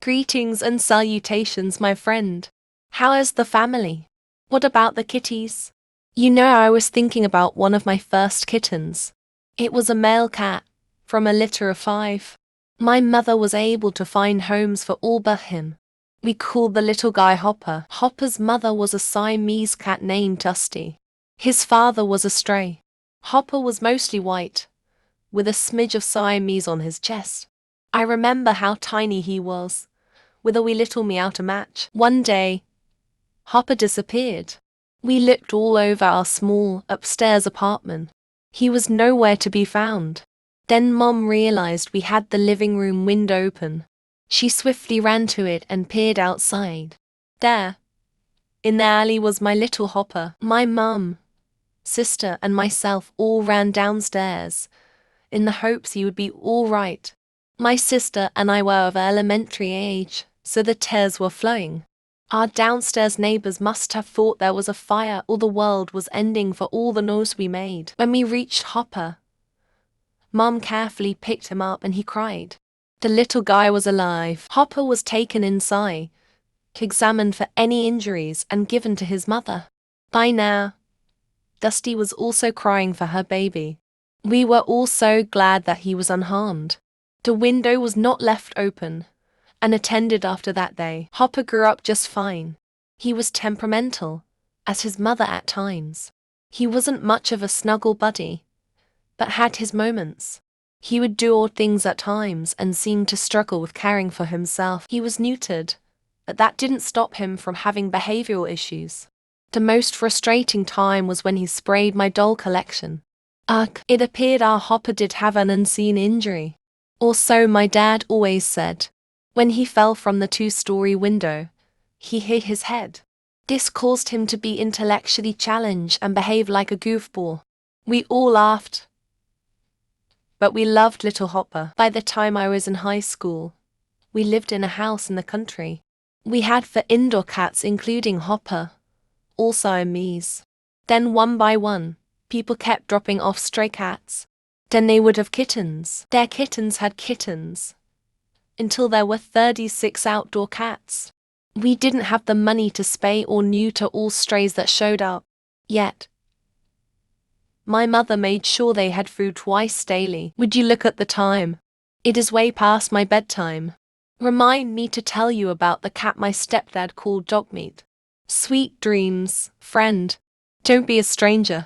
Greetings and salutations, my friend. How is the family? What about the kitties? I was thinking about one of my first kittens. It was a male cat, from a litter of 5. My mother was able to find homes for all but him. We called the little guy Hopper. Hopper's mother was a Siamese cat named Dusty. His father was a stray. Hopper was mostly white, with a smidge of Siamese on his chest. I remember how tiny he was, with a wee little meow to match. One day, Hopper disappeared. We looked all over our small, upstairs apartment. He was nowhere to be found. Then Mom realized we had the living room window open. She swiftly ran to it and peered outside. There, in the alley, was my little Hopper. My mum, sister, and myself all ran downstairs, in the hopes he would be all right. My sister and I were of elementary age, so the tears were flowing. Our downstairs neighbors must have thought there was a fire or the world was ending for all the noise we made. When we reached Hopper, Mom carefully picked him up and he cried. The little guy was alive. Hopper was taken inside, examined for any injuries, and given to his mother. By now, Dusty was also crying for her baby. We were all so glad that he was unharmed. The window was not left open, unattended after that day. Hopper grew up just fine. He was temperamental, as his mother at times. He wasn't much of a snuggle buddy, but had his moments. He would do odd things at times and seemed to struggle with caring for himself. He was neutered, but that didn't stop him from having behavioral issues. The most frustrating time was when he sprayed my doll collection. Ugh, it appeared our Hopper did have an unseen injury. Or so my dad always said. When he fell from the 2-story window, he hit his head. This caused him to be intellectually challenged and behave like a goofball. We all laughed, but we loved little Hopper. By the time I was in high school, we lived in a house in the country. We had 4 indoor cats, including Hopper, all Siamese. Then one by one, people kept dropping off stray cats. Then they would have kittens. Their kittens had kittens, until there were 36 outdoor cats. We didn't have the money to spay or neuter all strays that showed up. Yet, my mother made sure they had food twice daily. Would you look at the time? It is way past my bedtime. Remind me to tell you about the cat my stepdad called Dogmeat. Sweet dreams, friend. Don't be a stranger.